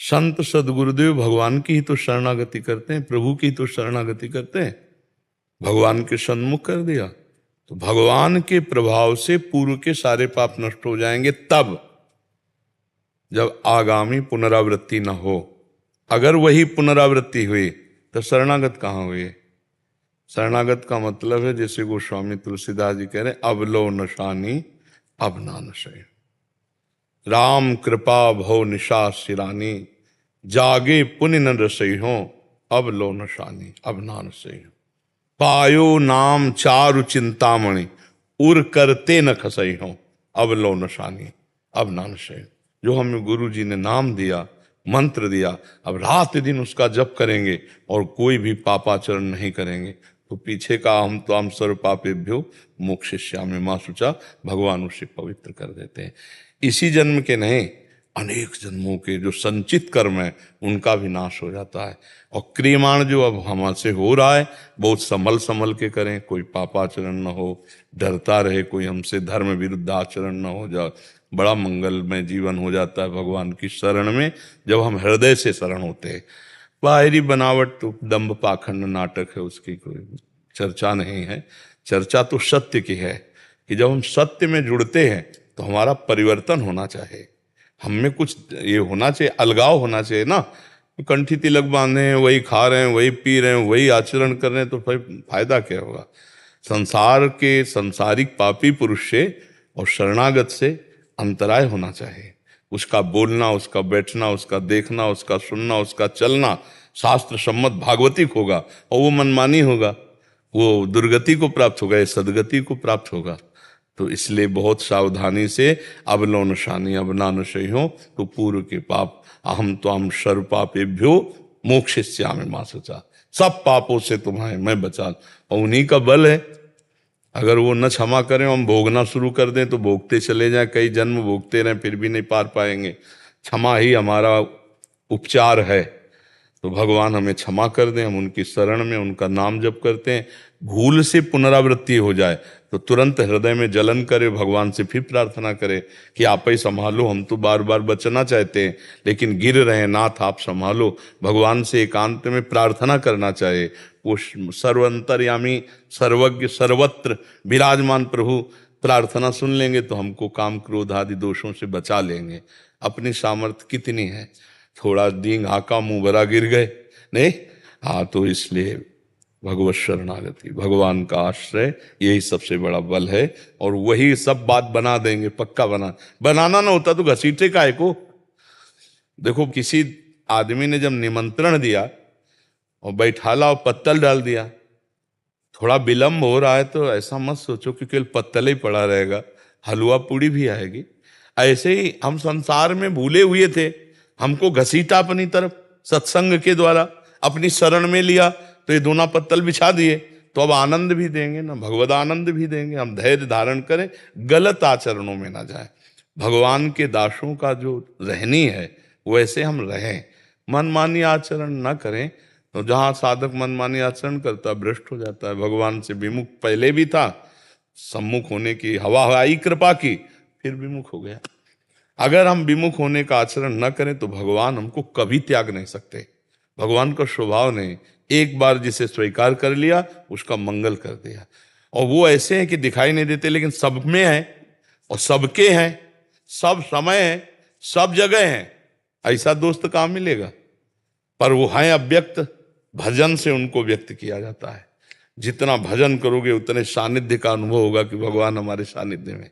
संत सदगुरुदेव भगवान की ही तो शरणागति करते हैं, प्रभु की तो शरणागति करते हैं। भगवान के सन्मुख कर दिया तो भगवान के प्रभाव से पूर्व के सारे पाप नष्ट हो जाएंगे, तब जब आगामी पुनरावृत्ति न हो। अगर वही पुनरावृत्ति हुई तो शरणागत कहाँ हुए? शरणागत का मतलब है, जैसे गोस्वामी तुलसीदास जी कह रहे, अब लो नशानी अब ना नशे, राम कृपा भव निशा सिरानी, जागे पुण्य न रसई हो, अब लो नशानी अब ना नशे, पायो नाम चारु चिंतामणि, उर करते न खसई हो, अब लो नशानी अब ना नशे। जो हमें गुरु जी ने नाम दिया, मंत्र दिया, अब रात दिन उसका जप करेंगे और कोई भी पापाचरण नहीं करेंगे तो पीछे का हम तो हम सर्व पापेभ्यो मोक्षयिष्यामि मां शुचा, भगवान उसे पवित्र कर देते हैं। इसी जन्म के नहीं, अनेक जन्मों के जो संचित कर्म है उनका भी नाश हो जाता है। और क्रियमाण जो अब हमसे हो रहा है बहुत संभल संभल के करें, कोई पापाचरण न हो, डरता रहे कोई हमसे धर्म विरुद्ध आचरण न हो जाए, बड़ा मंगलमय जीवन हो जाता है भगवान की शरण में जब हम हृदय से शरण होते हैं। बाहरी बनावट तो दंभ पाखंड नाटक है, उसकी कोई चर्चा नहीं है। चर्चा तो सत्य की है कि जब हम सत्य में जुड़ते हैं तो हमारा परिवर्तन होना चाहिए, हम में कुछ ये होना चाहिए, अलगाव होना चाहिए ना। कंठी तिलक बांधे हैं, वही खा रहे हैं, वही पी रहे हैं, वही आचरण कर रहे हैं, तो फिर फायदा क्या होगा? संसार के सांसारिक पापी पुरुष से और शरणागत से अंतराय होना चाहिए। उसका बोलना, उसका बैठना, उसका देखना, उसका सुनना, उसका चलना शास्त्र सम्मत भागवतिक होगा, और वो मनमानी होगा, वो दुर्गति को प्राप्त होगा या सदगति को प्राप्त होगा। तो इसलिए बहुत सावधानी से, अब लो नशानी अब ना नशे हो, तो पूर्व के पाप, अहम तो हम सर्व पापेभ्यो मोक्षयिष्यामि मां शुचा, सब पापों से तुम्हें मैं बचा, और उन्हीं का बल है। अगर वो न क्षमा करें, हम भोगना शुरू कर दें तो भोगते चले जाएं, कई जन्म भोगते रहें फिर भी नहीं पार पाएंगे। क्षमा ही हमारा उपचार है। तो भगवान हमें क्षमा कर दें, हम उनकी शरण में उनका नाम जप करते हैं। भूल से पुनरावृत्ति हो जाए तो तुरंत हृदय में जलन करे, भगवान से फिर प्रार्थना करे कि आप ही संभालो, हम तो बार बार बचना चाहते हैं लेकिन गिर रहे हैं, नाथ आप संभालो। भगवान से एकांत में प्रार्थना करना चाहिए। वो सर्वंतर्यामी सर्वज्ञ सर्वत्र विराजमान प्रभु प्रार्थना सुन लेंगे तो हमको काम क्रोध आदि दोषों से बचा लेंगे। अपनी सामर्थ्य कितनी है, थोड़ा डींग हाका मुंह भरा गिर गए नहीं। हाँ, तो इसलिए भगवत शरणागति, भगवान का आश्रय, यही सबसे बड़ा बल है। और वही सब बात बना देंगे, पक्का बनाना ना होता तो घसीटे काहे को। देखो, किसी आदमी ने जब निमंत्रण दिया और बैठाला और पत्तल डाल दिया, थोड़ा विलंब हो रहा है तो ऐसा मत सोचो कि केवल पत्तल ही पड़ा रहेगा, हलवा पूड़ी भी आएगी। ऐसे ही हम संसार में भूले हुए थे, हमको घसीटा अपनी तरफ सत्संग के द्वारा, अपनी शरण में लिया तो ये दोना पत्तल बिछा दिए, तो अब आनंद भी देंगे ना, भगवद आनंद भी देंगे। हम धैर्य धारण करें, गलत आचरणों में ना जाए। भगवान के दासों का जो रहनी है वैसे हम रहें, मनमानी आचरण ना करें। तो जहां साधक मनमानी आचरण करता भ्रष्ट हो जाता है। भगवान से विमुख पहले भी था, सम्मुख होने की हवा आई कृपा की, फिर विमुख हो गया। अगर हम विमुख होने का आचरण न करें तो भगवान हमको कभी त्याग नहीं सकते। भगवान का स्वभाव नहीं, एक बार जिसे स्वीकार कर लिया उसका मंगल कर दिया। और वो ऐसे हैं कि दिखाई नहीं देते लेकिन सब में है और सबके हैं, सब समय है, सब जगह है। ऐसा दोस्त कहाँ मिलेगा? पर वो है अव्यक्त, भजन से उनको व्यक्त किया जाता है। जितना भजन करोगे उतने सानिध्य का अनुभव होगा कि भगवान हमारे सानिध्य में।